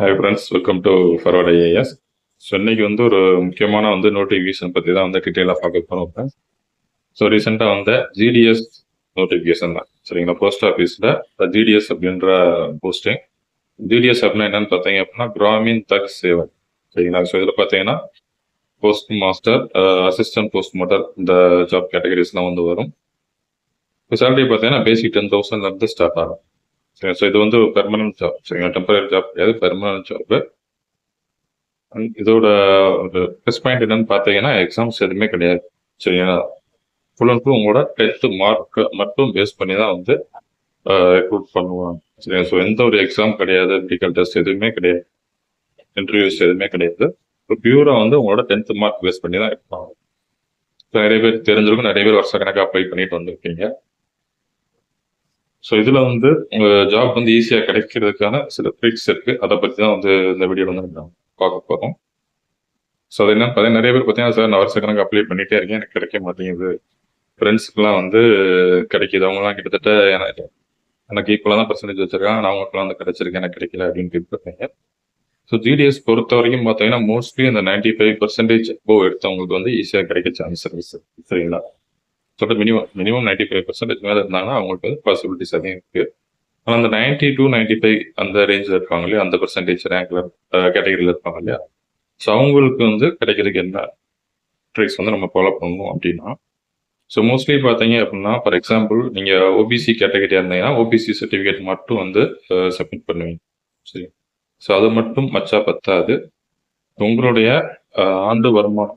Hi friends, welcome to forward IAS. So இன்னைக்கு ஒரு முக்கியமான நோட்டிஃபிகேஷன் பற்றி தான் டீட்டெயிலாக பார்க்க போகிறோம். ஸோ ரீசெண்டாக ஜிடிஎஸ் நோட்டிஃபிகேஷன் தான், சரிங்களா? போஸ்ட் ஆஃபீஸில் ஜிடிஎஸ் அப்படின்ற போஸ்டிங். ஜிடிஎஸ் அப்படின்னா என்னன்னு பார்த்தீங்க அப்படின்னா கிராமின் தக் சேவன், சரிங்களா? ஸோ இதில் பார்த்தீங்கன்னா post master, assistant post master, இந்த ஜாப் கேட்டகரிஸ்லாம் வரும். இப்போ சேலரி பார்த்தீங்கன்னா பேசிக் 10,000 ஸ்டார்ட் ஆகும். சரி, ஸோ இது பெர்மனன்ட் ஜாப், சரிங்களா? டெம்பரரி ஜாப் கிடையாது, பெர்மனன்ட் ஜாப். இதோட ஒரு ப்ளஸ் பாயிண்ட் என்னன்னு பார்த்தீங்கன்னா எக்ஸாம்ஸ் எதுவுமே கிடையாது, சரிங்களா? ஃபுல் அண்ட் ஃபுல் உங்களோட 10th மார்க் மட்டும் பேஸ் பண்ணி தான் ரெக்ரூட் பண்ணுவாங்க, சரிங்களா? ஸோ எந்த ஒரு எக்ஸாம் கிடையாது, மெடிக்கல் டெஸ்ட் எதுவுமே கிடையாது, இன்டர்வியூஸ் எதுவுமே கிடையாது. இப்போ பியூரா உங்களோட 10th மார்க் பேஸ் பண்ணி தான் இருப்பாங்க. ஸோ நிறைய பேர் தெரிஞ்சிருக்கும், நிறைய பேர் வருஷ கணக்காக அப்ளை பண்ணிட்டு வந்திருக்கீங்க. ஸோ இதில் உங்க ஜாப் ஈஸியாக கிடைக்கிறதுக்கான சில ட்ரிக்ஸ் இருக்கு, அதை பற்றி தான் இந்த வீடியோவில் நம்ம பார்க்க போகிறோம். ஸோ அது என்னன்னு பார்த்தீங்கன்னா, நிறைய பேர் பார்த்தீங்கன்னா சார் நான் வருஷ கணக்கு அப்ளை பண்ணிட்டே இருக்கேன், எனக்கு கிடைக்க மாட்டேங்குது. ஃப்ரெண்ட்ஸுக்குலாம் கிடைக்கிது, அவங்கலாம் கிட்டத்தட்ட எனக்கு ஈக்குவலாக தான் பர்சன்டேஜ் வச்சிருக்காங்க, நான் அவங்களுக்குலாம் கிடைச்சிருக்கேன், எனக்கு கிடைக்கல அப்படின்னு கேட்டுருக்கீங்க. ஸோ ஜிடிஎஸ் பொறுத்த வரைக்கும் பார்த்தீங்கன்னா மோஸ்ட்லி அந்த 95% எபோவ் எடுத்தவங்களுக்கு ஈஸியாக கிடைக்க சான்ஸ் இருக்கு, சரிங்களா? மினிமம் 95% மேலே இருந்தாங்கன்னா அவங்களுக்கு பாசிபிலிட்டிஸ் அதிகம் இருக்கு. ஆனால் அந்த 90 to 95 அந்த ரேஞ்சில் இருப்பாங்க இல்லையா, அந்த பர்சன்டேஜ் ரேங்க்ல கேட்டகரியில் இருப்பாங்க இல்லையா, ஸோ அவங்களுக்கு கிடைக்கிறதுக்கு என்ன ட்ரிக்ஸ் நம்ம ஃபாலோ பண்ணணும் அப்படின்னா, ஸோ மோஸ்ட்லி பார்த்தீங்க அப்படின்னா, ஃபார் எக்ஸாம்பிள் நீங்கள் ஓபிசி கேட்டகரியாக இருந்தீங்கன்னா ஓபிசி சர்டிஃபிகேட் மட்டும் சப்மிட் பண்ணுவீங்க, சரி? ஸோ அது மட்டும் மச்சா பத்தாது, உங்களுடைய ஆண்டு வருமானம்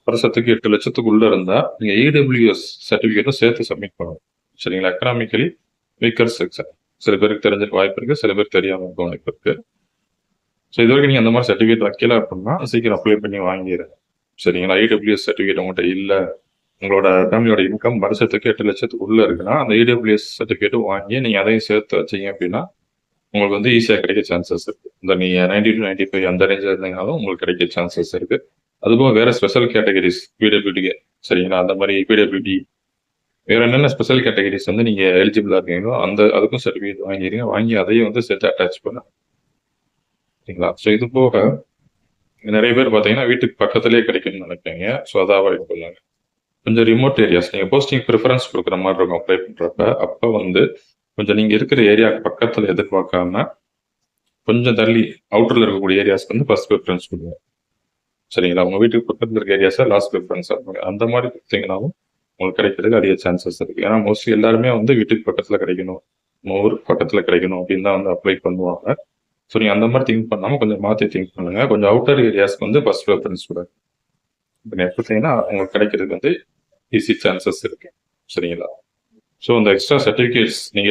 வருஷத்துக்கு 8 லட்சத்துக்குள்ள இருந்தா நீங்க இடபிள்யூஎஸ் சர்டிபிகேட்டும் சேர்த்து சப்மிட் பண்ணணும், சரிங்களா? எக்கனாமிக்கலி வீக்கர் செக்ஷன் சில பேருக்கு தெரிஞ்சிருக்க வாய்ப்பு இருக்கு, சில பேர் தெரியாம இருக்க வாய்ப்பு இருக்கு. ஸோ இது வரைக்கும் நீங்க அந்த மாதிரி சர்டிபிகேட் வைக்கல அப்படின்னா சீக்கிரம் அப்ளை பண்ணி வாங்கிடுறேன், சரிங்களா? இடபிள்யூஎஸ் சர்டிபிகேட் உங்கள்கிட்ட இல்லை, உங்களோட ஃபேமிலியோட இன்கம் வருஷத்துக்கு 8 லட்சத்துக்குள்ள இருக்குன்னா அந்த இடபிள்யூஎஸ் சர்டிபிகேட்டும் வாங்கி நீங்க அதையும் சேர்த்து வச்சீங்க அப்படின்னா உங்களுக்கு ஈஸியாக கிடைக்க சான்சஸ் இருக்கு. இந்த நீங்க 90 to 95 அந்த ரேஞ்சில் இருந்தீங்கனாலும் உங்களுக்கு கிடைக்க சான்சஸ் இருக்கு. அதுபோக வேற ஸ்பெஷல் கேட்டகரிஸ் பிடபிள்யூடி, சரிங்களா? அந்த மாதிரி பிடபிள்யூடி வேற என்னென்ன ஸ்பெஷல் கேட்டகரிஸ் நீங்க எலிஜிபிளா இருக்கீங்களோ அதுக்கும் சர்டிஃபிகேட் வாங்கிடுங்க, வாங்கி அதையும் சேர்த்து அட்டாச் பண்ண, சரிங்களா? ஸோ இது போக நிறைய பேர் பார்த்தீங்கன்னா வீட்டுக்கு பக்கத்துலேயே கிடைக்கும்னு நினைப்பீங்க, ஸோ அதை அவாய்ட் பண்ணாங்க. கொஞ்சம் ரிமோட் ஏரியாஸ் நீங்க போஸ்டிங் ப்ரிஃபரன்ஸ் கொடுக்குற மாதிரி இருக்கும் அப்ளை பண்றப்ப. அப்போ கொஞ்சம் நீங்க இருக்கிற ஏரியாவுக்கு பக்கத்துல எதிர்பார்க்காம கொஞ்சம் தள்ளி அவுட்டர்ல இருக்கக்கூடிய ஏரியாஸ்க்கு ஃபர்ஸ்ட் ப்ரிஃபரன்ஸ் கொடுங்க, சரிங்களா? உங்க வீட்டுக்கு பக்கத்துல இருக்க ஏரியாஸா லாஸ்ட் ப்ரிஃபரன்ஸா இருக்கும். அந்த மாதிரி கொடுத்தீங்கன்னாலும் உங்களுக்கு கிடைக்கிறதுக்கு அதிக சான்சஸ் இருக்கு. ஏன்னா மோஸ்ட்லி எல்லாருமே வீட்டுக்கு பக்கத்துல கிடைக்கணும், ஊருக்கு பக்கத்துல கிடைக்கணும் அப்படின்னு தான் அப்ளை பண்ணுவாங்க. ஸோ நீங்க அந்த மாதிரி திங்க் பண்ணாம கொஞ்சம் மாற்றி திங்க் பண்ணுங்க. கொஞ்சம் அவுட்டர் ஏரியாஸ்க்கு ஃபர்ஸ்ட் ப்ரிஃபரன்ஸ் கொடுங்க. எப்படின்னா உங்களுக்கு கிடைக்கிறதுக்கு ஈஸி சான்சஸ் இருக்கு, சரிங்களா? ஸோ இந்த எக்ஸ்ட்ரா சர்டிஃபிகேட்ஸ் நீங்க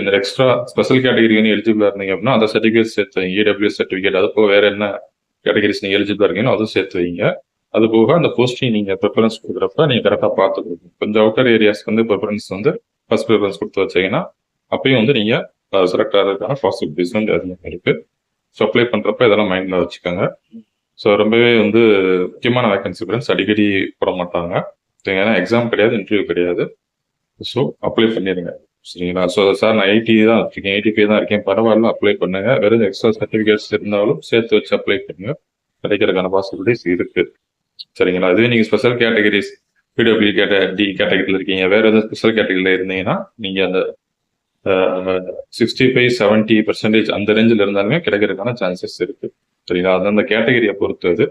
இந்த எக்ஸ்ட்ரா ஸ்பெஷல் கேட்டகரி எலிஜிபிளா இருந்தீங்க அப்படின்னா அந்த சர்டிஃபிகேட் சேர்த்து வைங்க. இடபிள்யூஎஸ் சர்டிஃபிகேட், அது போக வேற என்ன கேட்டகரிஸ் நீங்க எலிஜிபிளா இருக்கீங்களோ அதுவும் சேர்த்து வைங்க. அது போக அந்த போஸ்டிங் நீங்க ப்ரிஃபரன்ஸ் கொடுக்குறப்ப நீங்க கரெக்டாக பார்த்து கொடுக்கணும். கொஞ்சம் அவுட்டர் ஏரியாஸ்க்கு ப்ரிஃபரன்ஸ் ஃபர்ஸ்ட் ப்ரிஃபரன்ஸ் கொடுத்து வச்சீங்கன்னா அப்பயும் நீங்க செலக்ட் ஆகிறதுக்கான பாசிபிலிட்டிஸ் அதிகமாக இருக்கு. ஸோ அப்ளை பண்றப்ப இதெல்லாம் மைண்ட்ல வச்சுக்கோங்க. ஸோ ரொம்பவே முக்கியமான வேகன்சி ஃப்ரெண்ட்ஸ், அடிக்கடி போட மாட்டாங்க, ஏன்னா எக்ஸாம் கிடையாது, இன்டர்வியூ கிடையாது. ஸோ அப்ளை பண்ணிடுங்க, சரிங்களா? ஸோ சார் நான் 80 தான் இருக்கேன், 85 தான் இருக்கேன், பரவாயில்ல அப்ளை பண்ணுங்க. வெறும் எக்ஸ்ட்ரா சர்டிஃபிகேட்ஸ் இருந்தாலும் சேர்த்து வச்சு அப்ளை பண்ணுங்க, கிடைக்கிறதுக்கான பாசிபிலிட்டிஸ் இருக்கு, சரிங்களா? இதுவே நீங்க ஸ்பெஷல் கேட்டகரிஸ் பிடபிள்யூ கேட்டகரியில் இருக்கீங்க, வேற ஏதாவது ஸ்பெஷல் கேட்டகரியில் இருந்தீங்கன்னா நீங்க அந்த 65-70% அந்த ரேஞ்சில் இருந்தாலுமே கிடைக்கிறதுக்கான சான்சஸ் இருக்கு, சரிங்களா? அது அந்த கேட்டகரியை பொறுத்தது.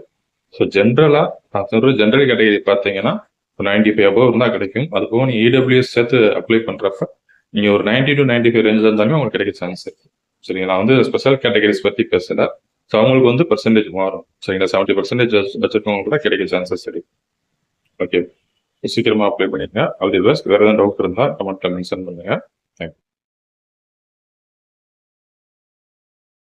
ஸோ ஜென்ரலா நான் சொல்ற ஜென்ரல் கேட்டகரி பார்த்தீங்கன்னா 95 above இருந்தால் கிடைக்கும். அது போக நீங்க இடபிள்யூஎஸ் சேர்த்து அப்ளை பண்றப்ப நீங்க ஒரு 90 to 95 ரேஞ்சில் இருந்தாலுமே உங்களுக்கு கிடைக்க சான்ஸ் இருக்கு, சரிங்களா? நான் ஸ்பெஷல் கேட்டகரிஸ் பத்தி பேசல. ஸோ அவங்களுக்கு பர்சன்டேஜ் மாறும், சரிங்களா? 70% வச்சிருக்கவங்க கூட கிடைக்க சான்சஸ் இருக்கு. ஓகே, சீக்கிரமா அப்ளை பண்ணிருங்க. All the best. வேற ஏதாவது டவுட் இருந்தால் கமெண்ட்ல மென்ஷன் பண்ணுங்க.